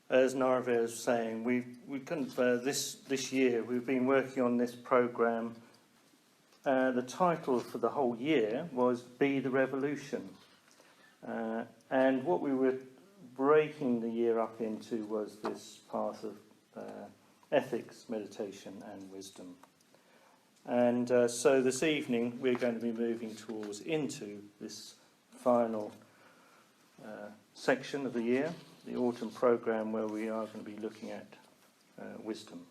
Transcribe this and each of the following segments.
as Narvia was saying, we couldn't. This year we've been working on this program. The title for the whole year was "Be the Revolution," and what we were breaking the year up into was this path of ethics, meditation, and wisdom. And so this evening we're going to be moving into this final section of the year, the autumn program, where we are going to be looking at wisdom.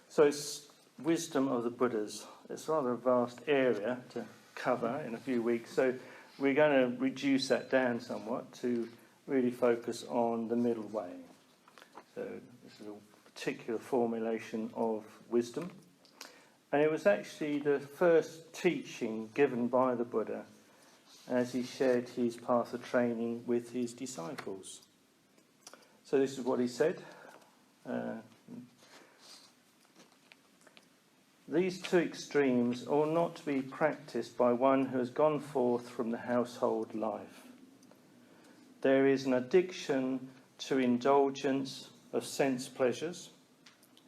So it's wisdom of the Buddhas. It's rather a vast area to cover in a few weeks, so we're going to reduce that down somewhat to really focus on the middle way. So this is a particular formulation of wisdom. And it was actually the first teaching given by the Buddha as he shared his path of training with his disciples. So this is what he said. These two extremes ought not to be practiced by one who has gone forth from the household life. There is an addiction to indulgence of sense pleasures,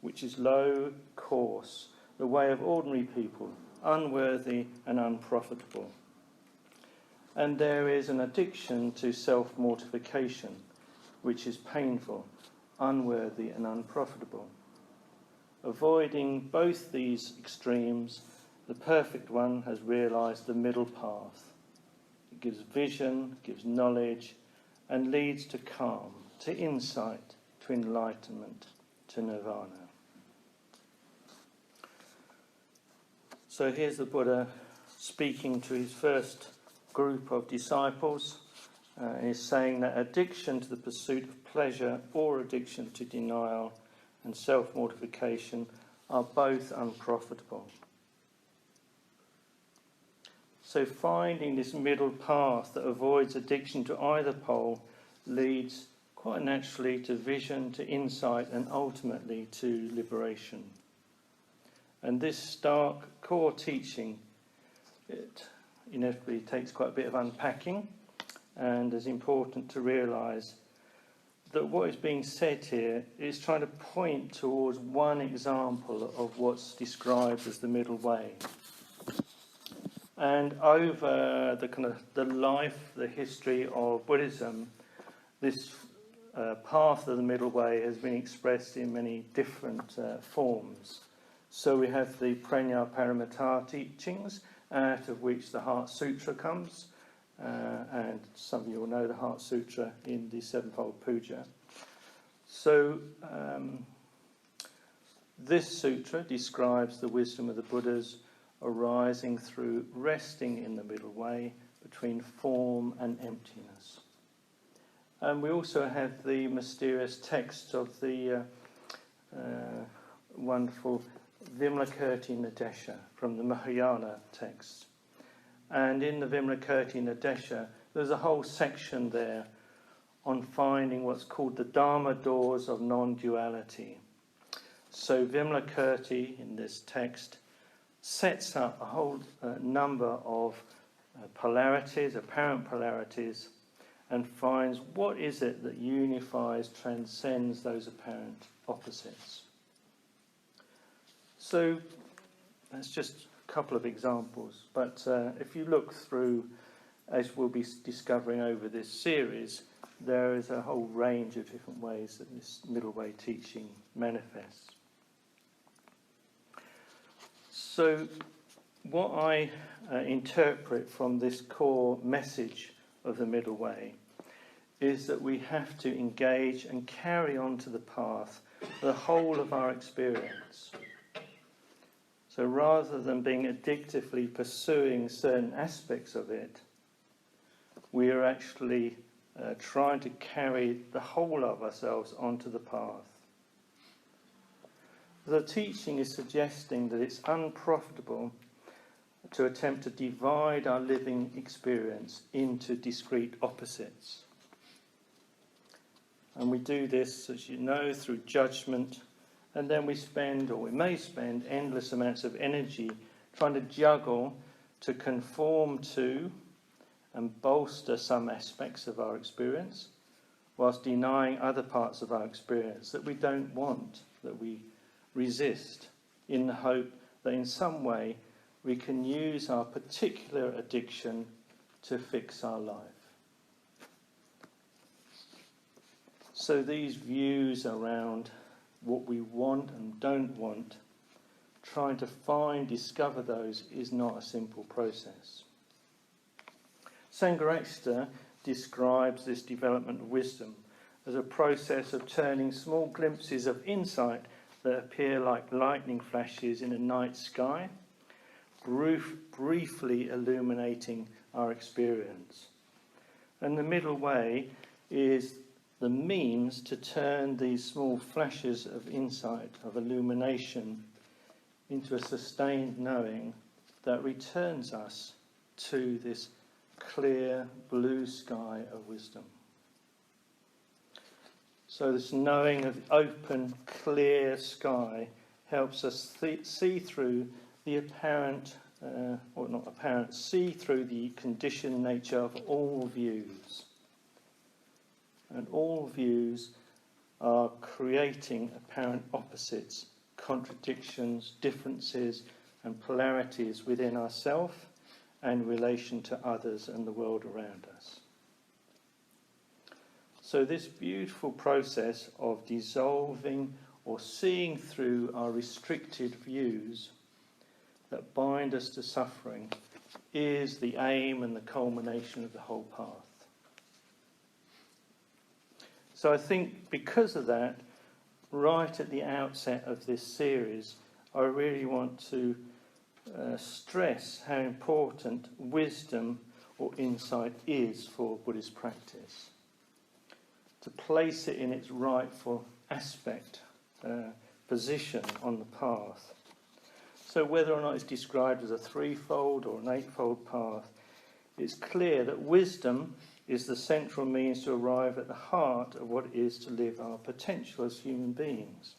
which is low, coarse, the way of ordinary people, unworthy and unprofitable. And there is an addiction to self-mortification, which is painful, unworthy and unprofitable. Avoiding both these extremes, the perfect one has realised the middle path. It gives vision, gives knowledge, and leads to calm, to insight, to enlightenment, to nirvana. So here's the Buddha speaking to his first group of disciples. And he's saying that addiction to the pursuit of pleasure or addiction to denial and self-mortification are both unprofitable. So finding this middle path that avoids addiction to either pole leads quite naturally to vision, to insight, and ultimately to liberation. And this stark core teaching, it inevitably takes quite a bit of unpacking, and is important to realise that what is being said here is trying to point towards one example of what's described as the middle way. And over the life, the history of Buddhism, this path of the middle way has been expressed in many different forms. So we have the Prajna Paramita teachings, out of which the Heart Sutra comes. And some of you will know the Heart Sutra in the Sevenfold Puja. So this sutra describes the wisdom of the Buddhas arising through resting in the middle way between form and emptiness. And we also have the mysterious text of the wonderful Vimalakirti Nadesha from the Mahayana text. And in the Vimalakirti Nadesha, there's a whole section there on finding what's called the Dharma doors of non-duality. So Vimalakirti, in this text, sets up a whole number of polarities, apparent polarities, and finds what is it that unifies, transcends those apparent opposites. So that's just couple of examples, but if you look through, as we'll be discovering over this series, there is a whole range of different ways that this middle way teaching manifests. So what I interpret from this core message of the middle way is that we have to engage and carry on to the path the whole of our experience. So rather than being addictively pursuing certain aspects of it, we are actually trying to carry the whole of ourselves onto the path. The teaching is suggesting that it's unprofitable to attempt to divide our living experience into discrete opposites. And we do this, as you know, through judgment. And then we may spend endless amounts of energy trying to juggle, to conform to and bolster some aspects of our experience, whilst denying other parts of our experience that we don't want, that we resist, in the hope that in some way we can use our particular addiction to fix our life. So these views around what we want and don't want, trying to discover those is not a simple process. Sangha describes this development of wisdom as a process of turning small glimpses of insight that appear like lightning flashes in a night sky, briefly illuminating our experience. And the middle way is the means to turn these small flashes of insight, of illumination, into a sustained knowing that returns us to this clear blue sky of wisdom. So this knowing of open, clear sky helps us see through the apparent, or not apparent, see through the conditioned nature of all views. And all views are creating apparent opposites, contradictions, differences, and polarities within ourselves and in relation to others and the world around us. So this beautiful process of dissolving or seeing through our restricted views that bind us to suffering is the aim and the culmination of the whole path. So I think because of that, right at the outset of this series, I really want to stress how important wisdom or insight is for Buddhist practice. To place it in its rightful aspect, position on the path. So whether or not it's described as a threefold or an eightfold path, it's clear that wisdom is the central means to arrive at the heart of what it is to live our potential as human beings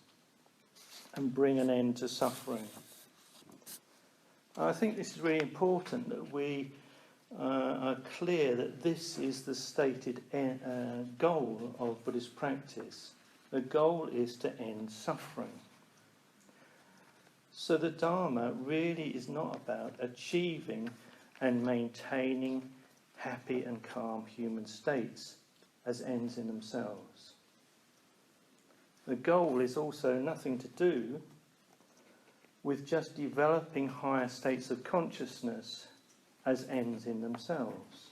and bring an end to suffering. I think this is really important that we are clear that this is the stated goal of Buddhist practice. The goal is to end suffering. So the Dharma really is not about achieving and maintaining happy and calm human states as ends in themselves. The goal is also nothing to do with just developing higher states of consciousness as ends in themselves.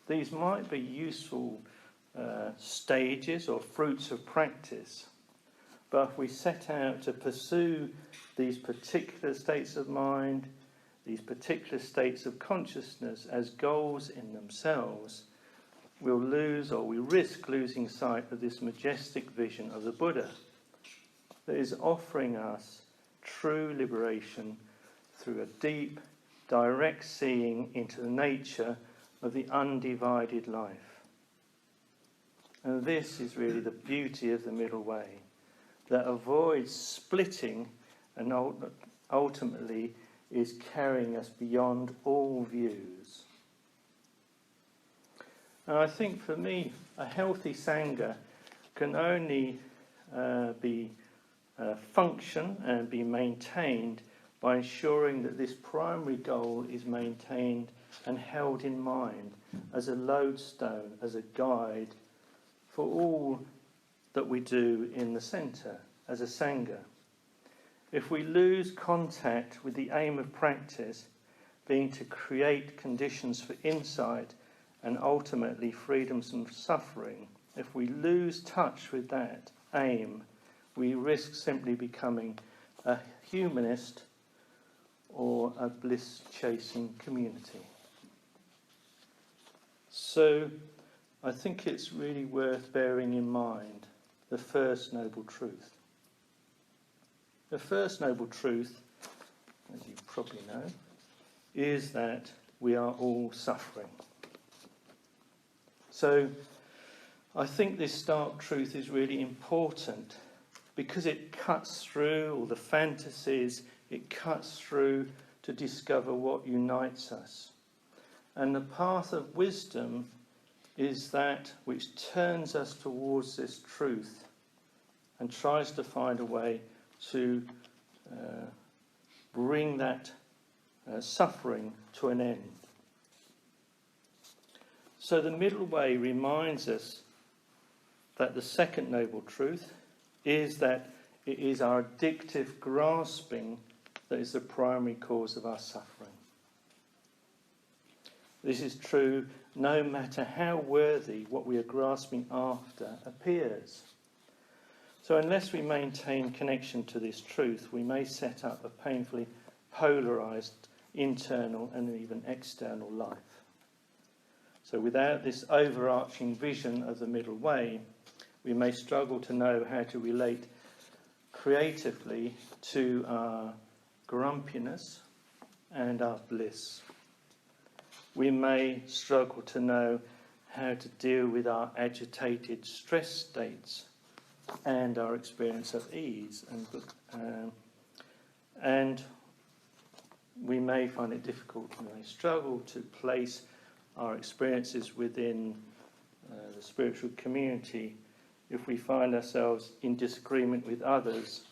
These might be useful stages or fruits of practice, but if we set out to pursue these particular states of mind, these particular states of consciousness as goals in themselves, we risk losing sight of this majestic vision of the Buddha that is offering us true liberation through a deep, direct seeing into the nature of the undivided life. And this is really the beauty of the middle way, that avoids splitting and ultimately is carrying us beyond all views. And I think for me, a healthy Sangha can only function and be maintained by ensuring that this primary goal is maintained and held in mind as a lodestone, as a guide for all that we do in the centre as a Sangha. If we lose contact with the aim of practice being to create conditions for insight and ultimately freedom from suffering, if we lose touch with that aim, we risk simply becoming a humanist or a bliss-chasing community. So I think it's really worth bearing in mind the first noble truth. The first noble truth, as you probably know, is that we are all suffering. So I think this stark truth is really important because it cuts through all the fantasies, it cuts through to discover what unites us. And the path of wisdom is that which turns us towards this truth and tries to find a way to bring that suffering to an end. So the middle way reminds us that the second noble truth is that it is our addictive grasping that is the primary cause of our suffering. This is true no matter how worthy what we are grasping after appears. So unless we maintain connection to this truth, we may set up a painfully polarised internal and even external life. So without this overarching vision of the middle way, we may struggle to know how to relate creatively to our grumpiness and our bliss. We may struggle to know how to deal with our agitated stress states and our experience of ease. And we may find it difficult, we may struggle to place our experiences within the spiritual community if we find ourselves in disagreement with others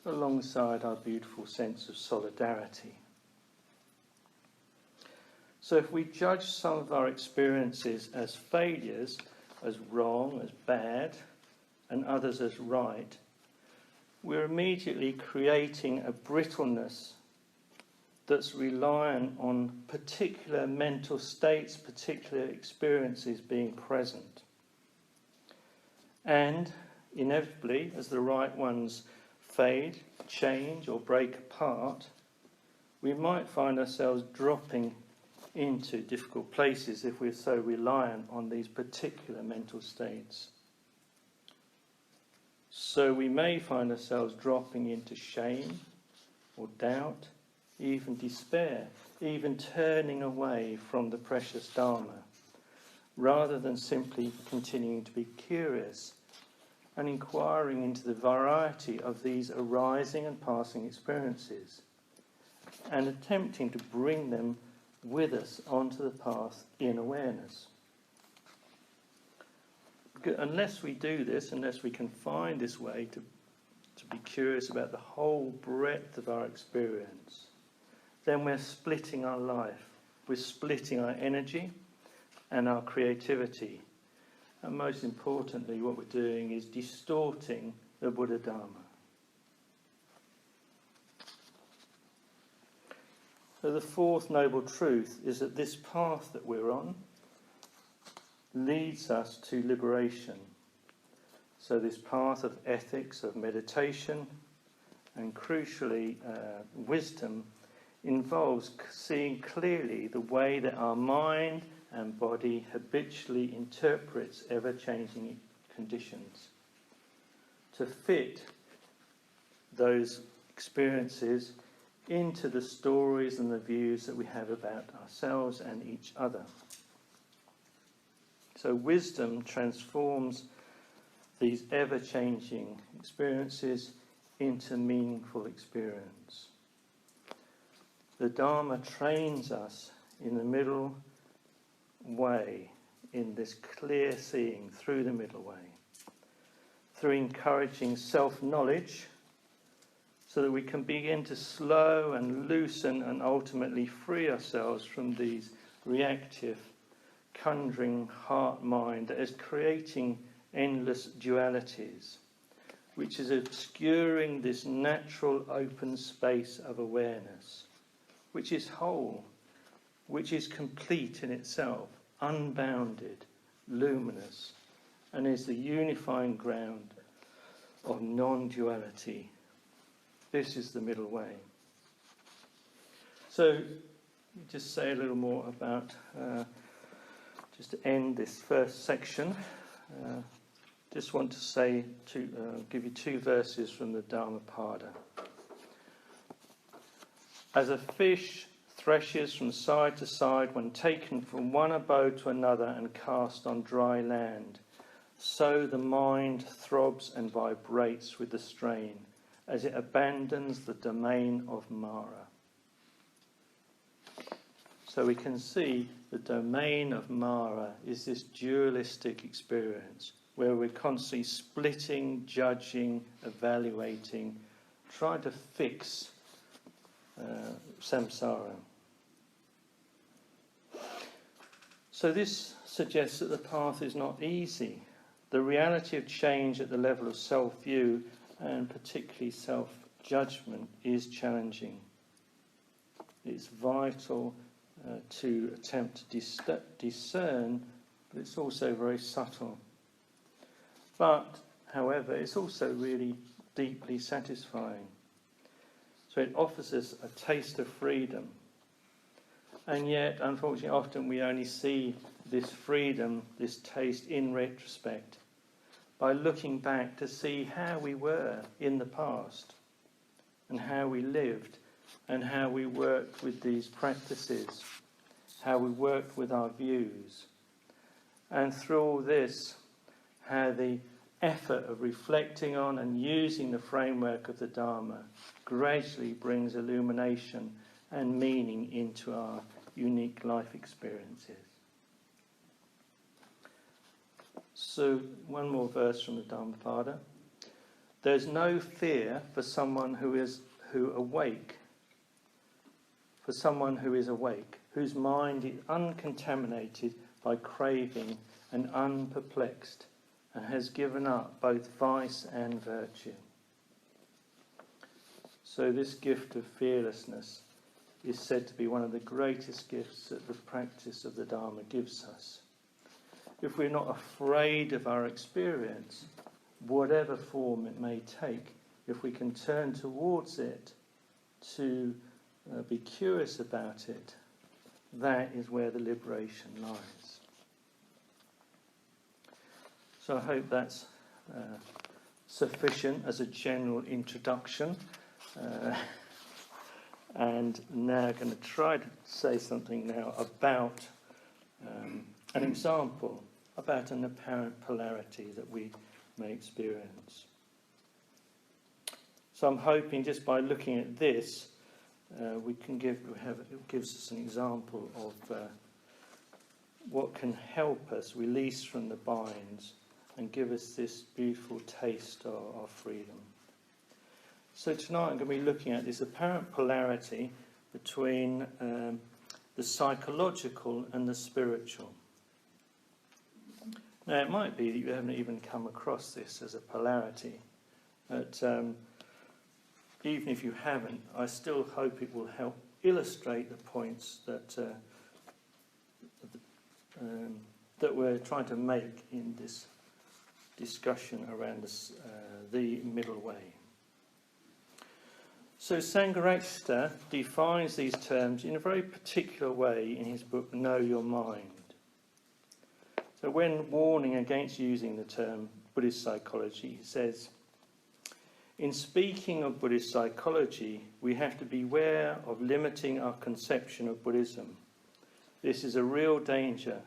alongside our beautiful sense of solidarity. So if we judge some of our experiences as failures, as wrong, as bad, and others as right, we're immediately creating a brittleness that's reliant on particular mental states, particular experiences being present. And inevitably, as the right ones fade, change, or break apart, we might find ourselves dropping into difficult places if we're so reliant on these particular mental states. So we may find ourselves dropping into shame or doubt, even despair, even turning away from the precious Dharma, rather than simply continuing to be curious and inquiring into the variety of these arising and passing experiences, and attempting to bring them with us onto the path in awareness. Unless we do this, unless we can find this way to be curious about the whole breadth of our experience, then we're splitting our life. We're splitting our energy and our creativity. And most importantly, what we're doing is distorting the Buddha Dharma. So the fourth noble truth is that this path that we're on leads us to liberation. So this path of ethics, of meditation, and crucially wisdom, involves seeing clearly the way that our mind and body habitually interprets ever-changing conditions, to fit those experiences into the stories and the views that we have about ourselves and each other. So wisdom transforms these ever-changing experiences into meaningful experience. The Dharma trains us in the middle way, in this clear seeing through the middle way, through encouraging self-knowledge so that we can begin to slow and loosen and ultimately free ourselves from these reactive, conjuring heart-mind that is creating endless dualities, which is obscuring this natural open space of awareness, which is whole, which is complete in itself, unbounded, luminous, and is the unifying ground of non-duality. This is the middle way. So, just say a little more about, just to end this first section, just want to say, give you two verses from the Dhammapada. As a fish threshes from side to side when taken from one abode to another and cast on dry land, so the mind throbs and vibrates with the strain as it abandons the domain of Mara. So we can see the domain of Mara is this dualistic experience where we're constantly splitting, judging, evaluating, trying to fix samsara. So this suggests that the path is not easy. The reality of change at the level of self-view and particularly self-judgment is challenging. It's vital to attempt to discern, but it's also very subtle. But, however, it's also really deeply satisfying. So it offers us a taste of freedom. And yet, unfortunately, often we only see this freedom, this taste in retrospect, by looking back to see how we were in the past and how we lived and how we worked with these practices, how we worked with our views. And through all this, how the effort of reflecting on and using the framework of the Dharma gradually brings illumination and meaning into our unique life experiences. So, one more verse from the Dhammapada. There's no fear for someone who is awake, whose mind is uncontaminated by craving and unperplexed, and has given up both vice and virtue. So this gift of fearlessness is said to be one of the greatest gifts that the practice of the Dharma gives us. If we're not afraid of our experience, whatever form it may take, if we can turn towards it to be curious about it, that is where the liberation lies. So I hope that's sufficient as a general introduction. And now I'm going to try to say something now about an example, about an apparent polarity that we may experience. So I'm hoping just by looking at this, it gives us an example of what can help us release from the binds and give us this beautiful taste of freedom. So tonight I'm going to be looking at this apparent polarity between the psychological and the spiritual. Now it might be that you haven't even come across this as a polarity, but even if you haven't, I still hope it will help illustrate the points that that we're trying to make in this discussion around the middle way. So Sangharakshita defines these terms in a very particular way in his book Know Your Mind. So when warning against using the term Buddhist psychology, he says, in speaking of Buddhist psychology, we have to beware of limiting our conception of Buddhism. This is a real danger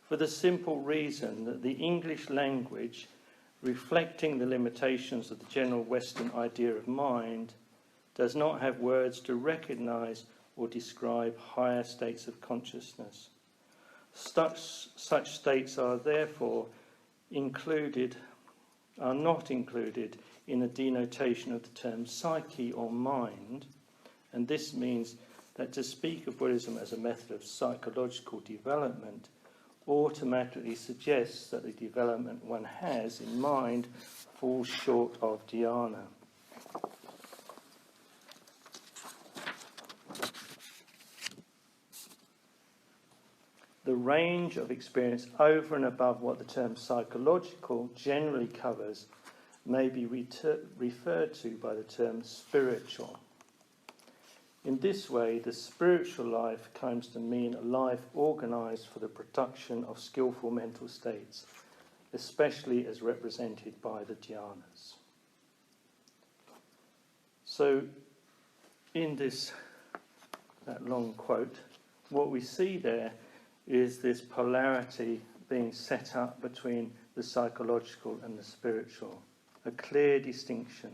for the simple reason that the English language, reflecting the limitations of the general Western idea of mind, does not have words to recognise or describe higher states of consciousness. Such states are therefore not included in the denotation of the term psyche or mind, and this means that to speak of Buddhism as a method of psychological development automatically suggests that the development one has in mind falls short of dhyana. The range of experience over and above what the term psychological generally covers may be referred to by the term spiritual. In this way, the spiritual life comes to mean a life organised for the production of skillful mental states, especially as represented by the dhyanas. So, in that long quote, what we see there is this polarity being set up between the psychological and the spiritual, a clear distinction.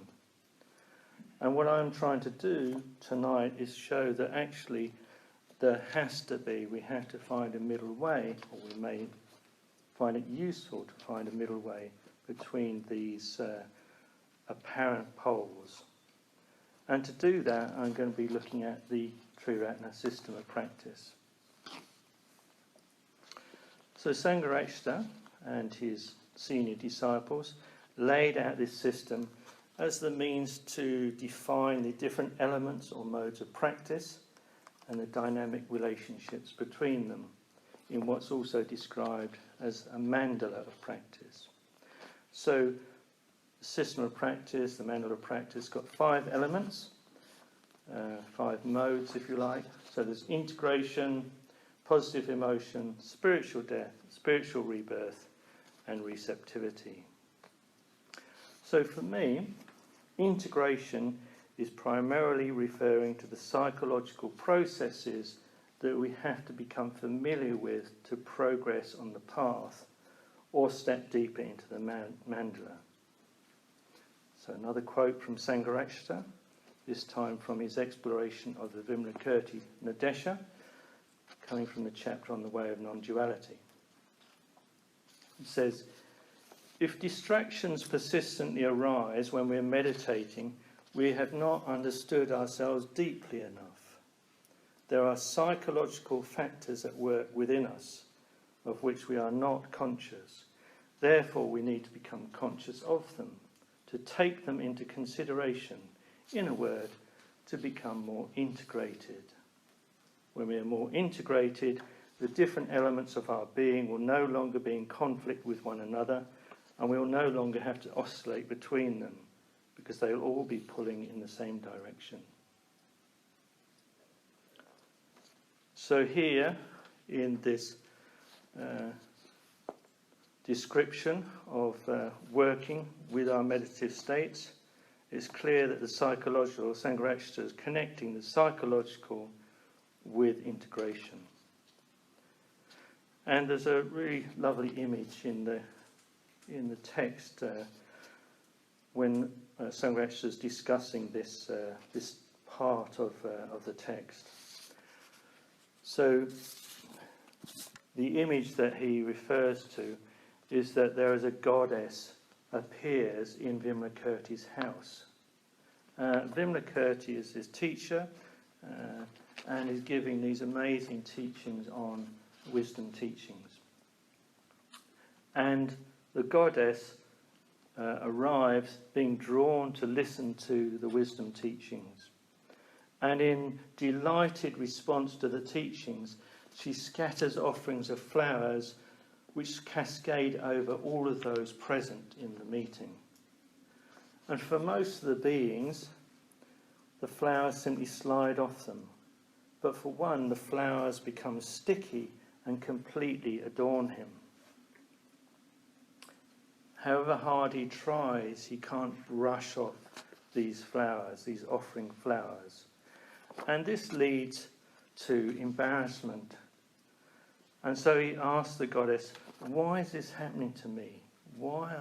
And what I'm trying to do tonight is show that actually we have to find a middle way, or we may find it useful to find a middle way between these apparent poles. And to do that, I'm going to be looking at the Triratna system of practice. So Sangharakshita and his senior disciples laid out this system as the means to define the different elements or modes of practice and the dynamic relationships between them in what's also described as a mandala of practice. So the system of practice, the mandala of practice, got 5 elements, 5 modes if you like. So there's integration, positive emotion, spiritual death, spiritual rebirth, and receptivity. So for me, integration is primarily referring to the psychological processes that we have to become familiar with to progress on the path or step deeper into the mandala. So another quote from Sangharakshita, this time from his exploration of the Vimalakirti Nadesha, coming from the chapter on the way of non-duality. It says, if distractions persistently arise when we're meditating, we have not understood ourselves deeply enough. There are psychological factors at work within us of which we are not conscious. Therefore, we need to become conscious of them, to take them into consideration, in a word, to become more integrated. When we are more integrated, the different elements of our being will no longer be in conflict with one another, and we will no longer have to oscillate between them, because they will all be pulling in the same direction. So here, in this description of working with our meditative states, it's clear that the psychological, Sangharakshita is connecting the psychological with integration. And there's a really lovely image in the text when Sangharakshita is discussing this part of the text. So the image that he refers to is that there is a goddess appears in Vimalakirti's house. Vimalakirti is his teacher and is giving these amazing teachings on wisdom teachings. And the goddess arrives being drawn to listen to the wisdom teachings. And in delighted response to the teachings, she scatters offerings of flowers which cascade over all of those present in the meeting. And for most of the beings, the flowers simply slide off them. But for one, the flowers become sticky and completely adorn him. However hard he tries, he can't brush off these flowers, these offering flowers. And this leads to embarrassment. And so he asks the goddess, why is this happening to me? Why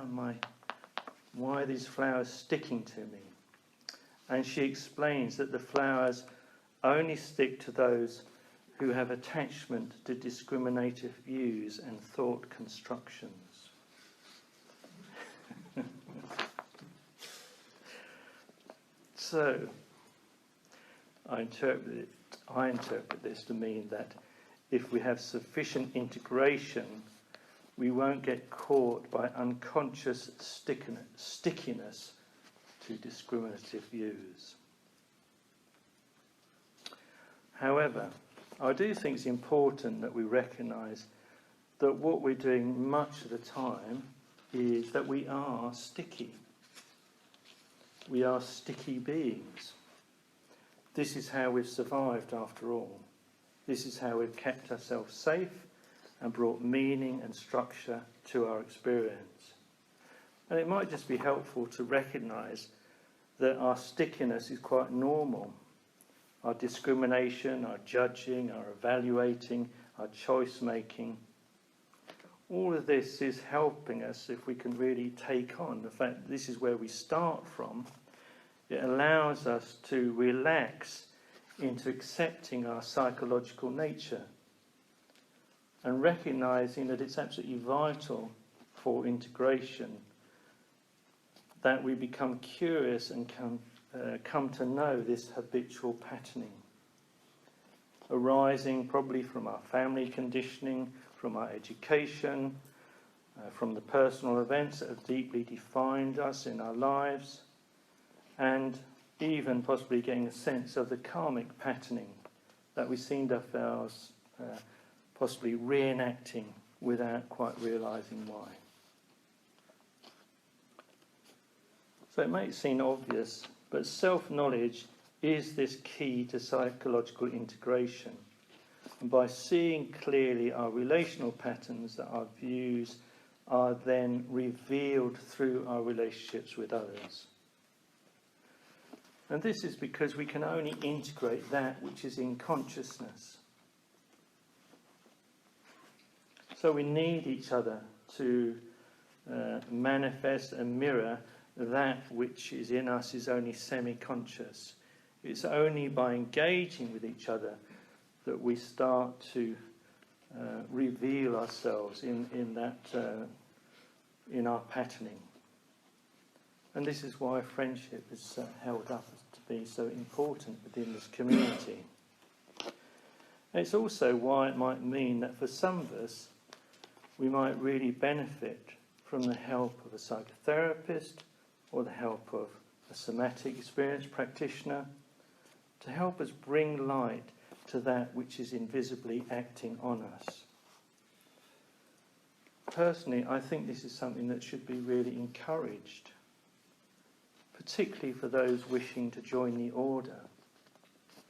are these flowers sticking to me? And she explains that the flowers only stick to those who have attachment to discriminative views and thought constructions. So, I interpret this to mean that if we have sufficient integration, we won't get caught by unconscious stickiness to discriminative views. However, I do think it's important that we recognise that what we're doing much of the time is that we are sticky. We are sticky beings. This is how we've survived after all. This is how we've kept ourselves safe and brought meaning and structure to our experience. And it might just be helpful to recognise that our stickiness is quite normal. Our discrimination, our judging, our evaluating, our choice making, all of this is helping us if we can really take on the fact that this is where we start from. It allows us to relax into accepting our psychological nature and recognising that it's absolutely vital for integration that we become curious and come to know this habitual patterning, arising probably from our family conditioning, from our education, from the personal events that have deeply defined us in our lives, and even possibly getting a sense of the karmic patterning that we seem to ourselves possibly reenacting without quite realising why. So it may seem obvious, but self-knowledge is this key to psychological integration. And by seeing clearly our relational patterns, that our views are then revealed through our relationships with others. And this is because we can only integrate that which is in consciousness. So we need each other to manifest and mirror that which is in us is only semi-conscious. It's only by engaging with each other that we start to reveal ourselves in our patterning. And this is why friendship is held up to be so important within this community. It's also why it might mean that for some of us, we might really benefit from the help of a psychotherapist or the help of a somatic experience practitioner to help us bring light to that which is invisibly acting on us. Personally, I think this is something that should be really encouraged, particularly for those wishing to join the order,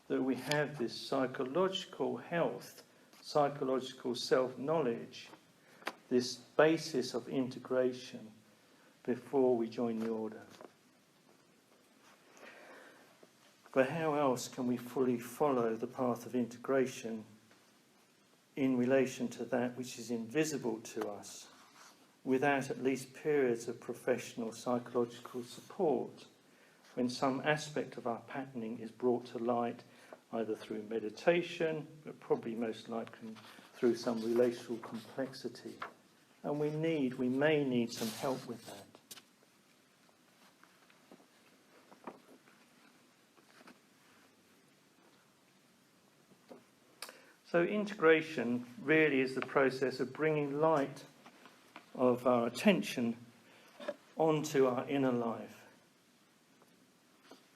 that we have this psychological health, psychological self-knowledge, this basis of integration before we join the order. But how else can we fully follow the path of integration in relation to that which is invisible to us, without at least periods of professional psychological support, when some aspect of our patterning is brought to light either through meditation, but probably most likely through some relational complexity. And we may need some help with that. So integration really is the process of bringing light of our attention onto our inner life.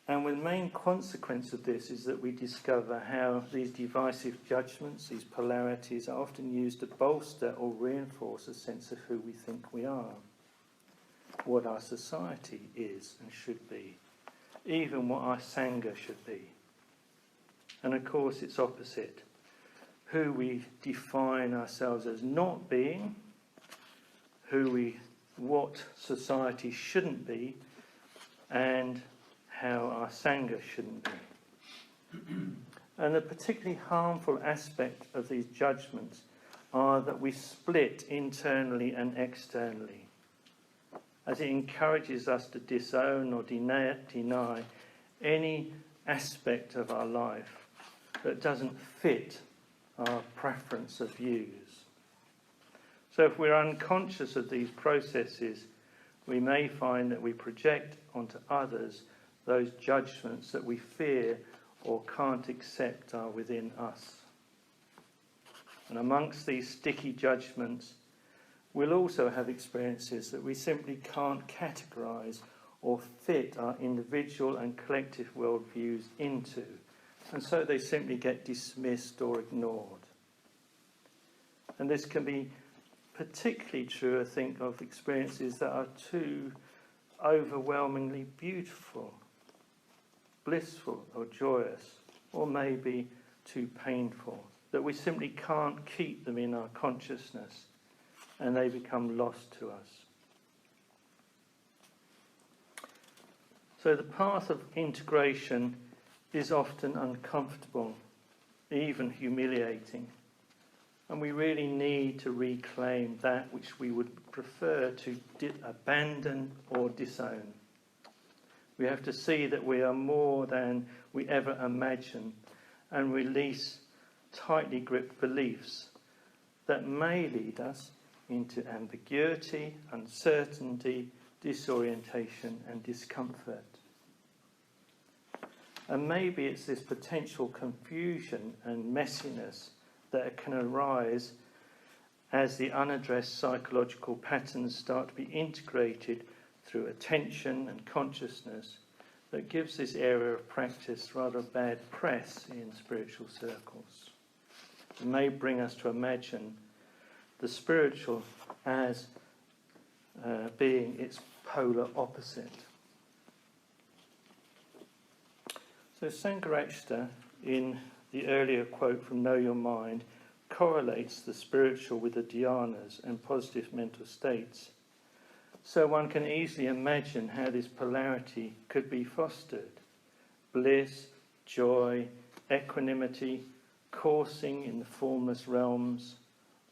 And the main consequence of this is that we discover how these divisive judgments, these polarities, are often used to bolster or reinforce a sense of who we think we are, what our society is and should be, even what our Sangha should be. And of course it's opposite, who we define ourselves as not being, what society shouldn't be, and how our Sangha shouldn't be. And the particularly harmful aspect of these judgments are that we split internally and externally, as it encourages us to disown or deny any aspect of our life that doesn't fit our preference of views. So if we're unconscious of these processes, we may find that we project onto others those judgments that we fear or can't accept are within us. And amongst these sticky judgments, we'll also have experiences that we simply can't categorise or fit our individual and collective worldviews into, and so they simply get dismissed or ignored. And this can be particularly true, I think, of experiences that are too overwhelmingly beautiful, blissful or joyous, or maybe too painful, that we simply can't keep them in our consciousness and they become lost to us. So the path of integration is often uncomfortable, even humiliating, and we really need to reclaim that which we would prefer to abandon or disown. We have to see that we are more than we ever imagine, and release tightly gripped beliefs that may lead us into ambiguity, uncertainty, disorientation and discomfort. And maybe it's this potential confusion and messiness that can arise as the unaddressed psychological patterns start to be integrated through attention and consciousness that gives this area of practice rather bad press in spiritual circles. It may bring us to imagine the spiritual as being its polar opposite. So Sangha, in the earlier quote from Know Your Mind, correlates the spiritual with the dhyanas and positive mental states. So one can easily imagine how this polarity could be fostered. Bliss, joy, equanimity, coursing in the formless realms.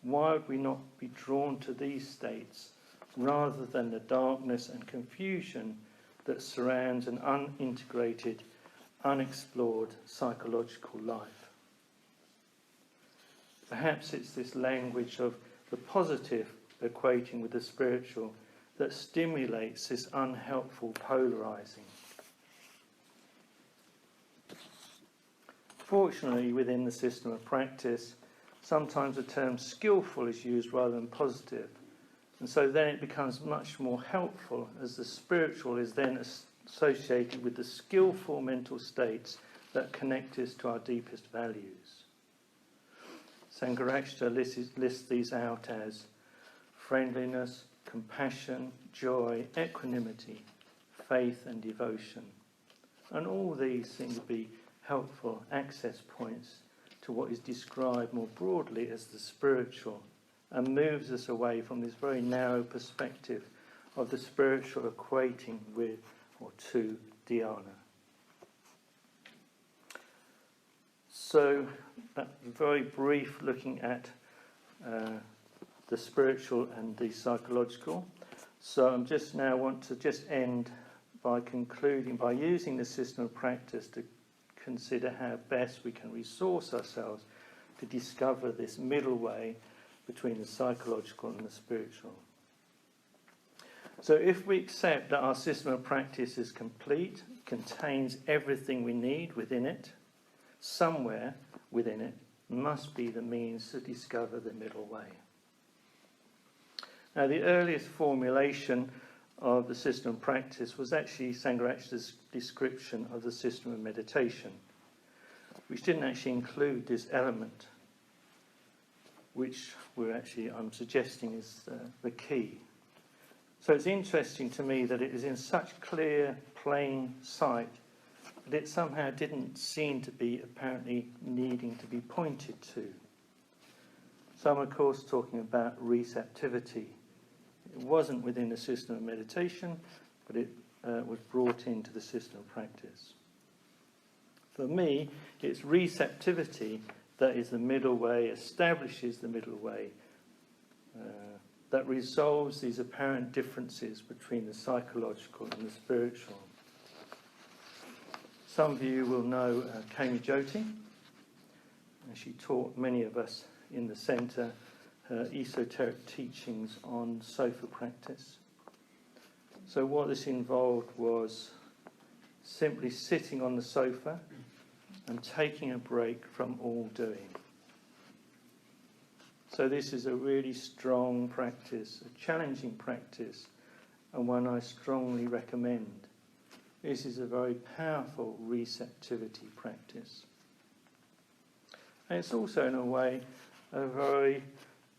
Why would we not be drawn to these states rather than the darkness and confusion that surrounds an unintegrated, unexplored psychological life? Perhaps it's this language of the positive equating with the spiritual that stimulates this unhelpful polarizing. Fortunately, within the system of practice, sometimes the term skillful is used rather than positive. And so then it becomes much more helpful as the spiritual is then associated with the skillful mental states that connect us to our deepest values. Sangha lists these out as friendliness, compassion, joy, equanimity, faith and devotion. And all these seem to be helpful access points to what is described more broadly as the spiritual, and moves us away from this very narrow perspective of the spiritual equating with or to dhyana. So, that very brief looking at the spiritual and the psychological. So I'm just now want to just end by concluding by using the system of practice to consider how best we can resource ourselves to discover this middle way between the psychological and the spiritual. So if we accept that our system of practice is complete, contains everything we need within it, somewhere within it must be the means to discover the middle way. Now, the earliest formulation of the system of practice was actually Sangharakshita's description of the system of meditation, which didn't actually include this element, which I'm suggesting is the key. So it's interesting to me that it is in such clear, plain sight that it somehow didn't seem to be apparently needing to be pointed to. So I'm, of course, talking about receptivity. It wasn't within the system of meditation, but it was brought into the system of practice. For me, it's receptivity that is the middle way, establishes the middle way, that resolves these apparent differences between the psychological and the spiritual. Some of you will know Kami Jyoti, and she taught many of us in the centre her esoteric teachings on sofa practice. So what this involved was simply sitting on the sofa and taking a break from all doing. So this is a really strong practice, a challenging practice, and one I strongly recommend. This is a very powerful receptivity practice. And it's also, in a way, a very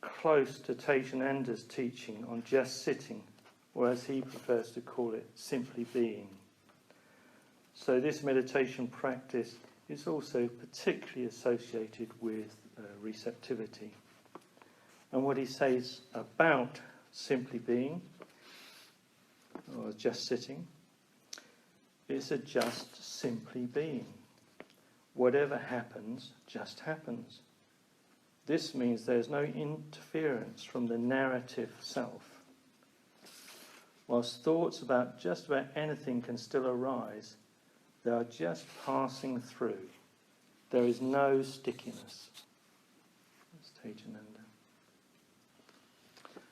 close to Tejashananda's teaching on just sitting, or as he prefers to call it, simply being. So this meditation practice is also particularly associated with receptivity. And what he says about simply being, or just sitting, is a just simply being. Whatever happens, just happens. This means there's no interference from the narrative self. Whilst thoughts about just about anything can still arise, they are just passing through. There is no stickiness. That's Tejananda.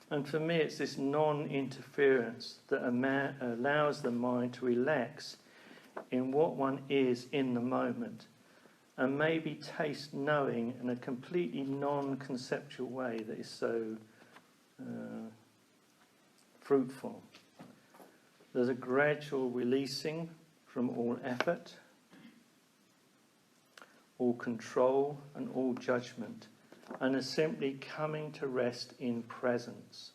And for me, it's this non-interference that allows the mind to relax in what one is in the moment, and maybe taste knowing in a completely non-conceptual way that is so fruitful. There's a gradual releasing from all effort, all control and all judgment, and is simply coming to rest in presence.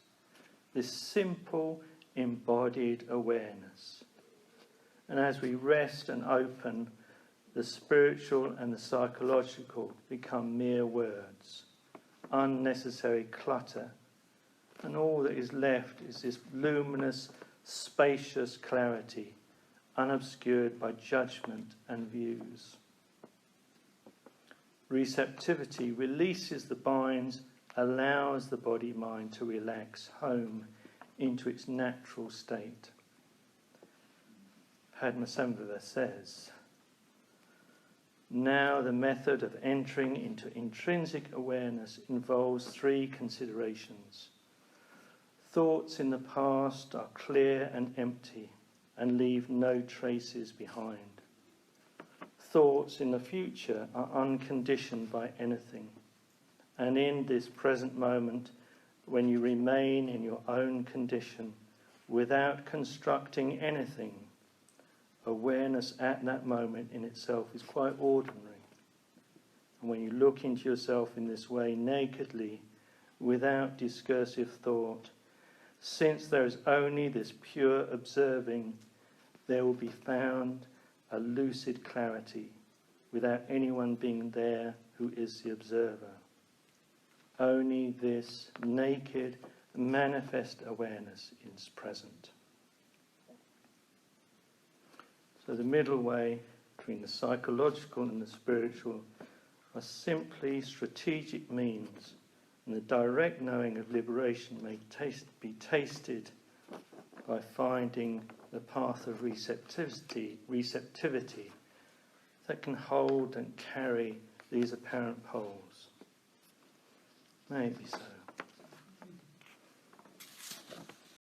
This simple embodied awareness. And as we rest and open, the spiritual and the psychological become mere words, unnecessary clutter, and all that is left is this luminous, spacious clarity, unobscured by judgment and views. Receptivity releases the binds, allows the body-mind to relax home into its natural state. Padmasambhava says, now the method of entering into intrinsic awareness involves three considerations. Thoughts in the past are clear and empty and leave no traces behind. Thoughts in the future are unconditioned by anything. And in this present moment, when you remain in your own condition without constructing anything, awareness at that moment in itself is quite ordinary. And when you look into yourself in this way nakedly, without discursive thought, since there is only this pure observing, there will be found a lucid clarity without anyone being there who is the observer. Only this naked, manifest awareness is present. So the middle way between the psychological and the spiritual are simply strategic means, and the direct knowing of liberation may be tasted by finding the path of receptivity that can hold and carry these apparent poles. May it be so.